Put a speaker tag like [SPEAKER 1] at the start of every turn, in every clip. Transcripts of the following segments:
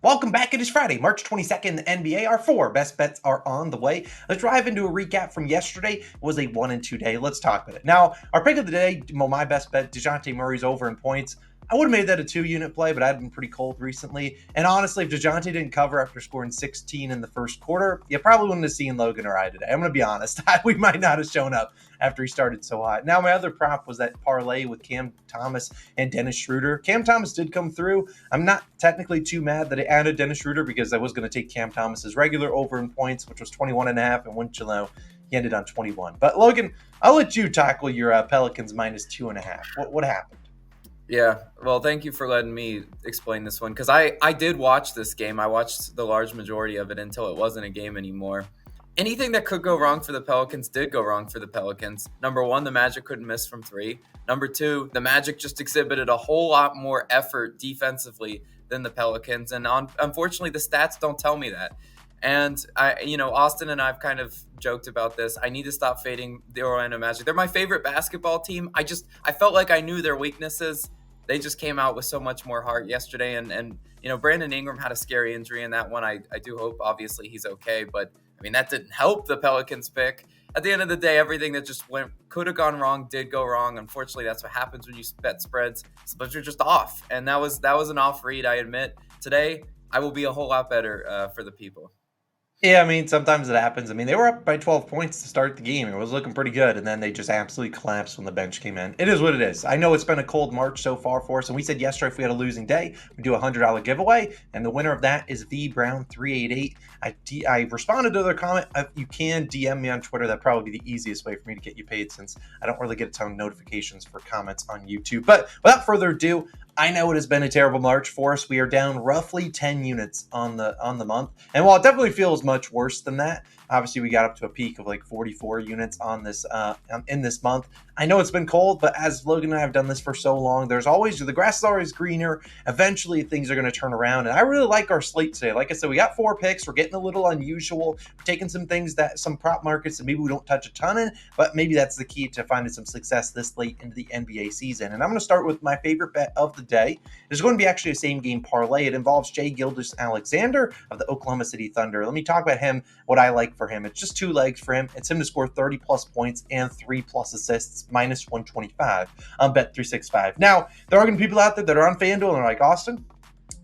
[SPEAKER 1] Welcome back. It is Friday, March 22nd. The NBA, our 4 best bets are on the way. Let's dive into a recap from yesterday. It was a 1 and 2 day. Let's talk about it. Now, our pick of the day, my best bet, DeJounte Murray's over in points. I would have made that a 2-unit play, but I'd been pretty cold recently. And honestly, if DeJounte didn't cover after scoring 16 in the first quarter, you probably wouldn't have seen Logan or I today. I'm going to be honest. We might not have shown up after he started so hot. Now, my other prop was that parlay with Cam Thomas and Dennis Schroeder. Cam Thomas did come through. I'm not technically too mad that I added Dennis Schroeder because I was going to take Cam Thomas's regular over in points, which was 21.5, and wouldn't you know, he ended on 21. But Logan, I'll let you tackle your Pelicans minus 2.5. What happened?
[SPEAKER 2] Yeah, well, thank you for letting me explain this one because I did watch this game. I watched the large majority of it until it wasn't a game anymore. Anything that could go wrong for the Pelicans did go wrong for the Pelicans. Number one, the Magic couldn't miss from 3. Number 2, the Magic just exhibited a whole lot more effort defensively than the Pelicans, and unfortunately, the stats don't tell me that. And Austin and I've kind of joked about this. I need to stop fading the Orlando Magic. They're my favorite basketball team. I felt like I knew their weaknesses. They just came out with so much more heart yesterday. And Brandon Ingram had a scary injury in that one. I do hope, obviously, he's okay. But, that didn't help the Pelicans pick. At the end of the day, everything that just could have gone wrong did go wrong. Unfortunately, that's what happens when you bet spreads. But you're just off. And that was an off read, I admit. Today, I will be a whole lot better for the people.
[SPEAKER 1] Yeah, sometimes it happens. They were up by 12 points to start the game. It was looking pretty good, and then they just absolutely collapsed when the bench came in. It is what it is. I know it's been a cold March so far for us, and we said yesterday if we had a losing day, we'd do a $100 giveaway, and the winner of that is VBrown388. I responded to their comment. You can DM me on Twitter. That'd probably be the easiest way for me to get you paid since I don't really get a ton of notifications for comments on YouTube. But without further ado, I know it has been a terrible March for us. We are down roughly 10 units on the month. And while it definitely feels much worse than that, obviously we got up to a peak of like 44 units on this in this month. I know it's been cold, but as Logan and I have done this for so long, the grass is always greener. Eventually things are going to turn around. And I really like our slate today. Like I said, we got 4 picks. We're getting a little unusual. We're taking some things some prop markets that maybe we don't touch a ton in, but maybe that's the key to finding some success this late into the NBA season. And I'm going to start with my favorite bet of the day. There's going to be actually a same game parlay. It involves Shai Gilgeous-Alexander of the Oklahoma City Thunder. Let me talk about him, what I like for him. It's just 2 legs for him. It's him to score 30 plus points and 3 plus assists, minus 125 on Bet365. Now, there are going to be people out there that are on FanDuel and are like, Austin,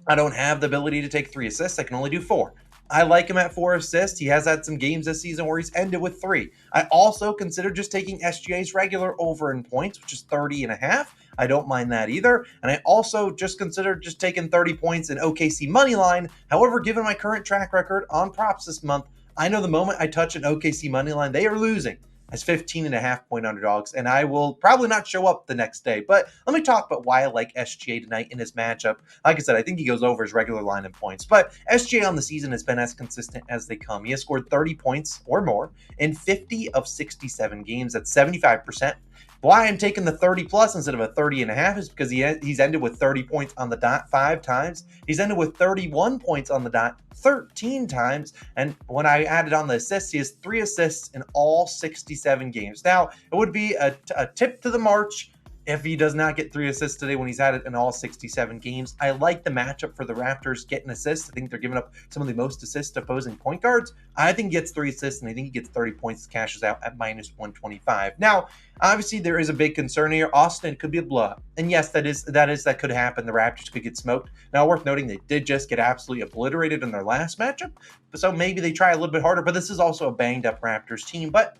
[SPEAKER 1] I don't have the ability to take 3 assists. I can only do 4. I like him at 4 assists. He has had some games this season where he's ended with 3. I also consider just taking SGA's regular over in points, which is 30.5. I don't mind that either. And I also just consider just taking 30 points in OKC money line. However, given my current track record on props this month, I know the moment I touch an OKC money line, they are losing as 15.5 point underdogs, and I will probably not show up the next day. But let me talk about why I like SGA tonight in his matchup. Like I said, I think he goes over his regular line in points, but SGA on the season has been as consistent as they come. He has scored 30 points or more in 50 of 67 games. That's 75%. Why I'm taking the 30 plus instead of a 30.5 is because he's ended with 30 points on the dot 5 times. He's ended with 31 points on the dot 13 times. And when I added on the assists, he has 3 assists in all 67 games. Now, it would be a tip to the March if he does not get 3 assists today when he's had it in all 67 games. I like the matchup for the Raptors getting assists. I think they're giving up some of the most assists to opposing point guards. I think he gets 3 assists, and I think he gets 30 points, cashes out at minus 125. Now, obviously, there is a big concern here. Austin, it could be a blowout. And yes, that could happen. The Raptors could get smoked. Now, worth noting, they did just get absolutely obliterated in their last matchup. So maybe they try a little bit harder, but this is also a banged-up Raptors team. But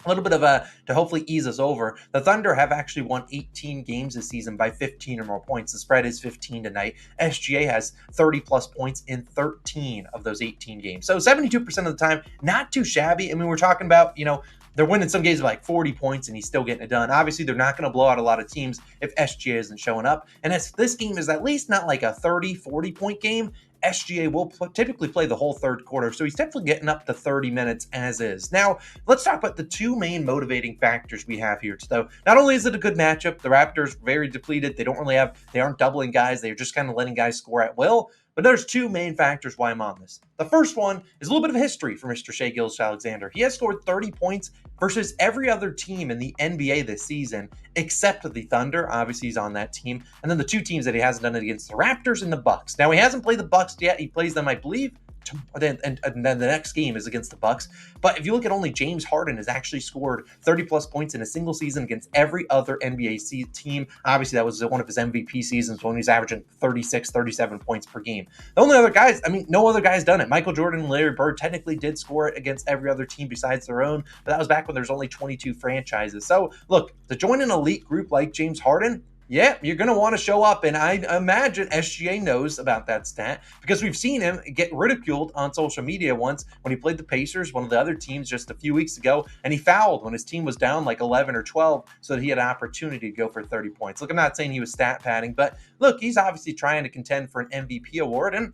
[SPEAKER 1] a little bit of to hopefully ease us over. The Thunder have actually won 18 games this season by 15 or more points. The spread is 15 tonight. SGA has 30 plus points in 13 of those 18 games. So 72% of the time, not too shabby. We're talking about, they're winning some games by like 40 points and he's still getting it done. Obviously, they're not going to blow out a lot of teams if SGA isn't showing up. And as this game is at least not like a 30, 40 point game, SGA will typically play the whole third quarter, so he's definitely getting up to 30 minutes as is. Now, let's talk about the 2 main motivating factors we have here. So, not only is it a good matchup, the Raptors very depleted. They aren't doubling guys. They're just kind of letting guys score at will. But there's two main factors why I'm on this. The first one is a little bit of history for Mr. Shai Gilgeous-Alexander. He has scored 30 points versus every other team in the NBA this season, except the Thunder. Obviously, he's on that team. And then the two teams that he hasn't done it against, the Raptors and the Bucks. Now, he hasn't played the Bucks yet. He plays them, I believe, and then the next game is against the Bucks. But if you look at, only James Harden has actually scored 30 plus points in a single season against every other NBA team. Obviously, that was one of his MVP seasons when he was averaging 36, 37 points per game. The only other guys, no other guy's done it. Michael Jordan and Larry Bird technically did score it against every other team besides their own, but that was back when there's only 22 franchises. So look, to join an elite group like James Harden, yeah, you're going to want to show up, and I imagine SGA knows about that stat because we've seen him get ridiculed on social media once when he played the Pacers, one of the other teams, just a few weeks ago, and he fouled when his team was down like 11 or 12 so that he had an opportunity to go for 30 points. Look, I'm not saying he was stat padding, but look, he's obviously trying to contend for an MVP award, and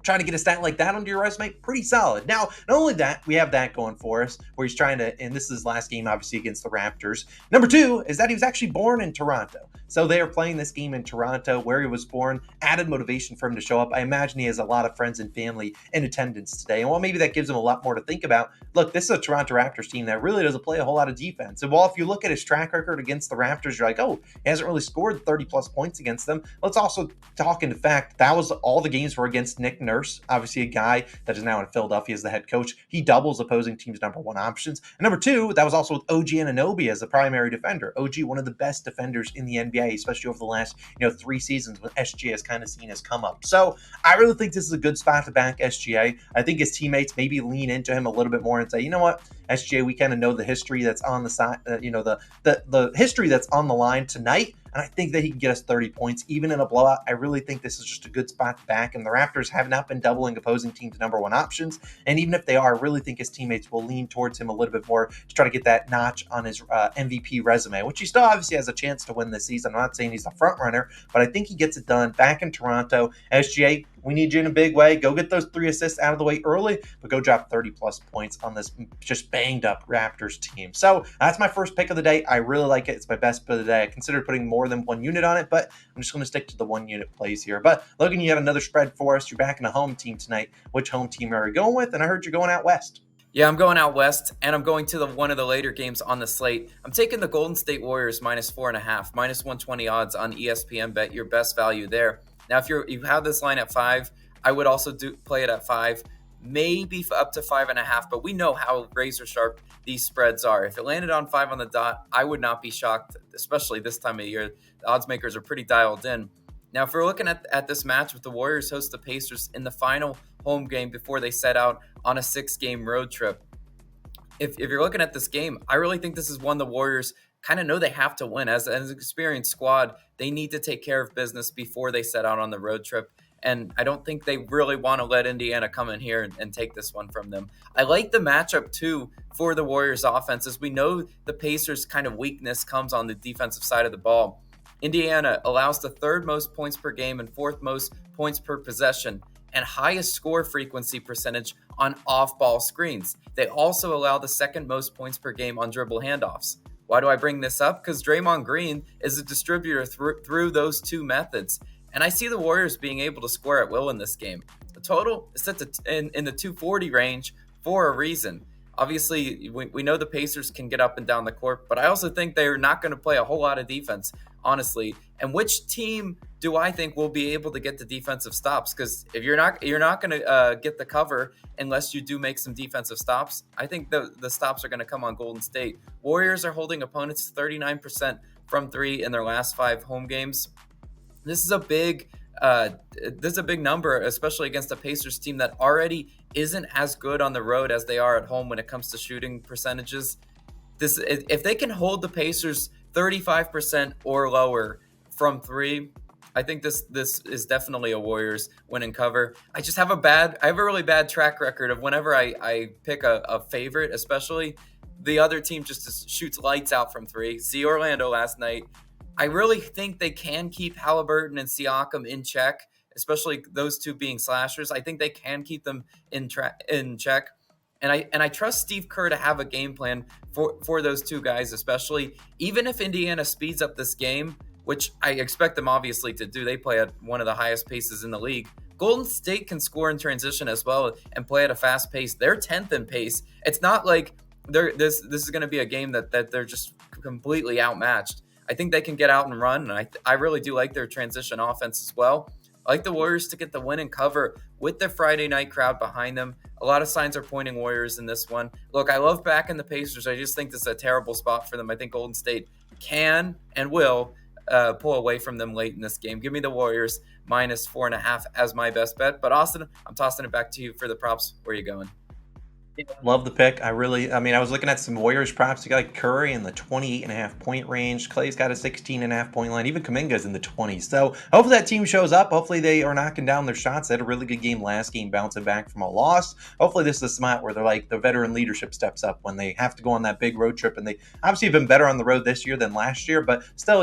[SPEAKER 1] trying to get a stat like that onto your resume, pretty solid. Now, not only that, we have that going for us, where he's trying to, and this is his last game, obviously, against the Raptors. Number two is that he was actually born in Toronto. So they are playing this game in Toronto, where he was born, added motivation for him to show up. I imagine he has a lot of friends and family in attendance today. And while maybe that gives him a lot more to think about, look, this is a Toronto Raptors team that really doesn't play a whole lot of defense. And while if you look at his track record against the Raptors, you're like, oh, he hasn't really scored 30 plus points against them. Let's also talk into fact, that was all the games were against Nick Nurse, obviously a guy that is now in Philadelphia as the head coach. He doubles opposing teams' number one options. And number two, that was also with OG Anunoby as the primary defender. OG, one of the best defenders in the NBA, especially over the last 3 seasons when SGA has kind of seen his come up. So I really think this is a good spot to back SGA. I think his teammates maybe lean into him a little bit more and say, you know what, SGA, we kind of know the history that's on the side, the history that's on the line tonight. And I think that he can get us 30 points, even in a blowout. I really think this is just a good spot to back. And the Raptors have not been doubling opposing teams' number one options. And even if they are, I really think his teammates will lean towards him a little bit more to try to get that notch on his MVP resume, which he still obviously has a chance to win this season. I'm not saying he's the front runner, but I think he gets it done back in Toronto. SGA, we need you in a big way. Go get those 3 assists out of the way early, but go drop 30 plus points on this just banged up Raptors team. So that's my first pick of the day. I really like it. It's my best pick of the day. I considered putting more than one unit on it, but I'm just going to stick to the 1 unit plays here. But Logan, you got another spread for us. You're back in a home team tonight. Which home team are you going with? And I heard you're going out west.
[SPEAKER 2] Yeah, I'm going out west, and I'm going to one of the later games on the slate. I'm taking the Golden State Warriors -4.5, -120 odds on ESPN Bet, your best value there. Now, if you have this line at 5, I would also play it at 5, maybe up to 5.5, but we know how razor sharp these spreads are. If it landed on 5 on the dot, I would not be shocked, especially this time of year. The odds makers are pretty dialed in. Now, if we're looking at this match with the Warriors host the Pacers in the final home game before they set out on a 6-game road trip, if you're looking at this game, I really think this is one the Warriors kind of know they have to win. As an experienced squad, they need to take care of business before they set out on the road trip. And I don't think they really want to let Indiana come in here and take this one from them. I like the matchup, too, for the Warriors offense, as we know the Pacers' kind of weakness comes on the defensive side of the ball. Indiana allows the 3rd most points per game and 4th most points per possession and highest score frequency percentage on off-ball screens. They also allow the 2nd most points per game on dribble handoffs. Why do I bring this up? Because Draymond Green is a distributor through those 2 methods. And I see the Warriors being able to score at will in this game. The total is set to in the 240 range for a reason. Obviously, we know the Pacers can get up and down the court, but I also think they're not going to play a whole lot of defense, honestly. And which team do I think will be able to get the defensive stops? Because if you're not going to get the cover unless you do make some defensive stops. I think the stops are going to come on Golden State. Warriors are holding opponents 39% from 3 in their last 5 home games. This is a big number, especially against a Pacers team that already isn't as good on the road as they are at home when it comes to shooting percentages. If they can hold the Pacers 35% or lower from 3, I think this is definitely a Warriors win and cover. I have a really bad track record of whenever I pick a favorite, especially the other team just shoots lights out from 3. See Orlando last night. I really think they can keep Halliburton and Siakam in check, especially those 2 being slashers. I think they can keep them in check. And I trust Steve Kerr to have a game plan for those 2 guys, especially even if Indiana speeds up this game, which I expect them obviously to do. They play at one of the highest paces in the league. Golden State can score in transition as well and play at a fast pace. They're 10th in pace. It's not like this is going to be a game that they're just completely outmatched. I think they can get out and run, and I really do like their transition offense as well. I like the Warriors to get the win and cover with the Friday night crowd behind them. A lot of signs are pointing Warriors in this one. Look, I love backing the Pacers. I just think this is a terrible spot for them. I think Golden State can and will pull away from them late in this game. Give me the Warriors -4.5 as my best bet. But Austin, I'm tossing it back to you for the props. Where are you going?
[SPEAKER 1] Love the pick. I was looking at some Warriors props. You got like Curry in the 28.5 point range. Clay's got a 16.5 point line. Even Kuminga's in the 20s. So hopefully that team shows up. Hopefully they are knocking down their shots. They had a really good game last game, bouncing back from a loss. Hopefully this is a spot where they're like the veteran leadership steps up when they have to go on that big road trip. And they obviously have been better on the road this year than last year. But still,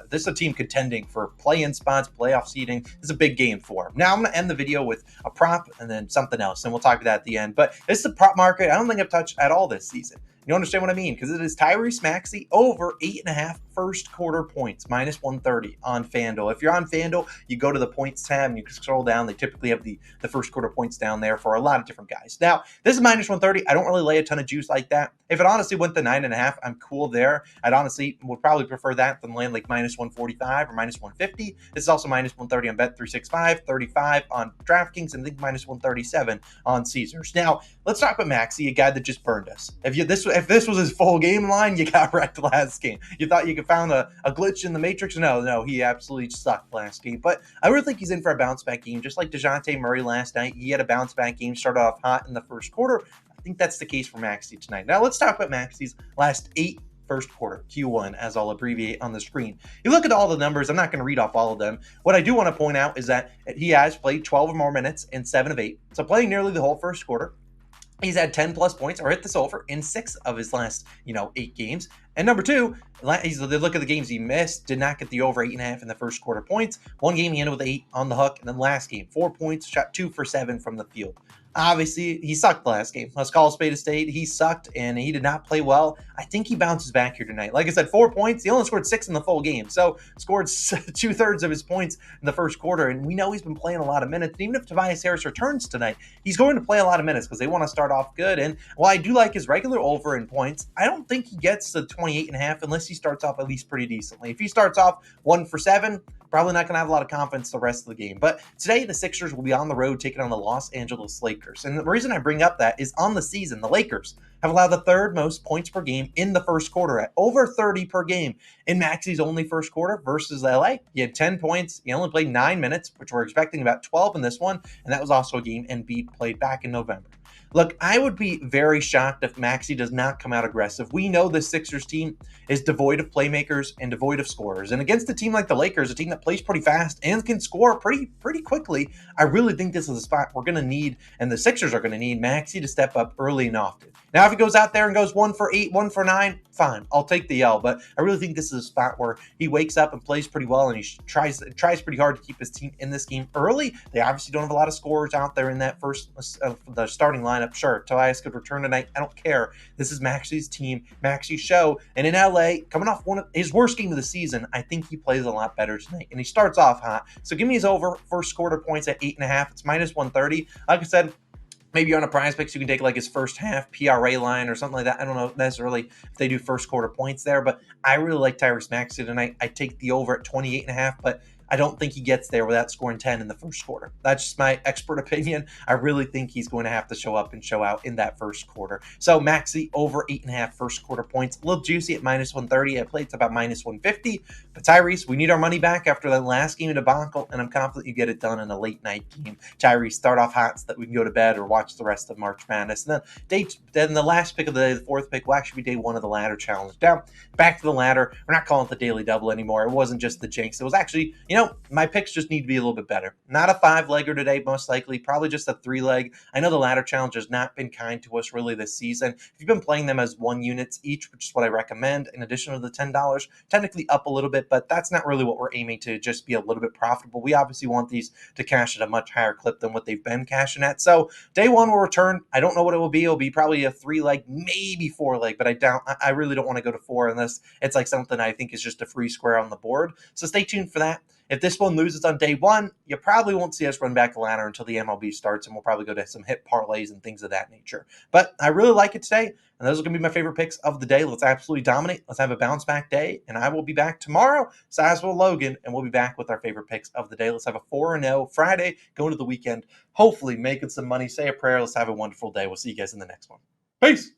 [SPEAKER 1] this is a team contending for play-in spots, playoff seeding. This is a big game for them. Now I'm going to end the video with a prop and then something else. And we'll talk about that at the end. But this is the prop market I don't think I've touched at all this season. You understand what I mean? Because it is Tyrese Maxey over 8.5 first quarter points, -130 on FanDuel. If you're on FanDuel, you go to the points tab and you can scroll down. They typically have the first quarter points down there for a lot of different guys. Now, this is -130. I don't really lay a ton of juice like that. If it honestly went to 9.5, I'm cool there. I'd honestly would probably prefer that than land like -145 or -150. This is also -130 on Bet365, 35 on DraftKings, and I think -137 on Caesars. Now, let's talk about Maxey, a guy that just burned us. If this was his full game line, you got wrecked last game. You thought you could found a glitch in the matrix? No, he absolutely sucked last game. But I really think he's in for a bounce back game, just like DeJounte Murray last night. He had a bounce back game, started off hot in the first quarter. I think that's the case for Maxey tonight. Now let's talk about Maxey's last 8 first quarter, Q1, as I'll abbreviate on the screen. You look at all the numbers, I'm not going to read off all of them. What I do want to point out is that he has played 12 or more minutes in 7 of 8. So playing nearly the whole first quarter. He's had 10 plus points or hit this over in 6 of his last, 8 games. And number 2, look at the games he missed, did not get the over 8.5 in the first quarter points. One game he ended with 8 on the hook, and then last game, 4 points, shot 2 for 7 from the field. Obviously, he sucked last game. Let's call a spade a spade. He sucked, and he did not play well. I think he bounces back here tonight. Like I said, 4 points. He only scored 6 in the full game, so scored 2/3 of his points in the first quarter, and we know he's been playing a lot of minutes. And even if Tobias Harris returns tonight, he's going to play a lot of minutes because they want to start off good. And while I do like his regular over in points, I don't think he gets to 28.5 unless he starts off at least pretty decently. If he starts off 1 for 7, probably not going to have a lot of confidence the rest of the game. But today, the Sixers will be on the road taking on the Los Angeles Lakers. And the reason I bring up that is on the season, the Lakers have allowed the 3rd most points per game in the first quarter at over 30 per game in Maxey's only first quarter versus LA. He had 10 points. He only played 9 minutes, which we're expecting about 12 in this one. And that was also a game Embiid played back in November. Look, I would be very shocked if Maxey does not come out aggressive. We know the Sixers team is devoid of playmakers and devoid of scorers. And against a team like the Lakers, a team that plays pretty fast and can score pretty quickly, I really think this is a spot we're going to need, and the Sixers are going to need Maxey to step up early and often. Now, if he goes out there and goes 1 for 8, 1 for 9, fine. I'll take the L. But I really think this is a spot where he wakes up and plays pretty well, and he tries pretty hard to keep his team in this game early. They obviously don't have a lot of scorers out there in that the starting lineup. Sure, Tobias could return tonight. I don't care. This is Maxey's team, Maxey's show. And in LA, coming off one of his worst game of the season, I think he plays a lot better tonight. And he starts off hot. So give me his over first quarter points at 8.5. It's -130. Like I said, maybe on a PrizePicks, you can take like his first half PRA line or something like that. I don't know necessarily if they do first quarter points there, but I really like Tyrese Maxey tonight. I take the over at 28.5, but I don't think he gets there without scoring 10 in the first quarter. That's just my expert opinion. I really think he's going to have to show up and show out in that first quarter. So Maxey over 8.5 first quarter points. A little juicy at -130. I played it's about -150. But Tyrese, we need our money back after that last game of debacle, and I'm confident you get it done in a late night game. Tyrese, start off hot so that we can go to bed or watch the rest of March Madness. And then the last pick of the day, the 4th pick, will actually be day 1 of the ladder challenge. Now, back to the ladder. We're not calling it the daily double anymore. It wasn't just the jinx. It was actually, my picks just need to be a little bit better. Not a 5-legger today, most likely. Probably just a 3-leg. I know the ladder challenge has not been kind to us really this season. If you've been playing them as 1 units each, which is what I recommend, in addition to the $10, technically up a little bit, but that's not really what we're aiming to, just be a little bit profitable. We obviously want these to cash at a much higher clip than what they've been cashing at. So day 1 will return. I don't know what it will be. It'll be probably a 3-leg, maybe 4-leg, but I really don't want to go to 4 unless it's like something I think is just a free square on the board. So stay tuned for that. If this one loses on day one, you probably won't see us run back the ladder until the MLB starts, and we'll probably go to some hit parlays and things of that nature. But I really like it today, and those are going to be my favorite picks of the day. Let's absolutely dominate. Let's have a bounce back day, and I will be back tomorrow. So as will Logan, and we'll be back with our favorite picks of the day. Let's have a 4-0 Friday, going to the weekend, hopefully making some money. Say a prayer. Let's have a wonderful day. We'll see you guys in the next one. Peace.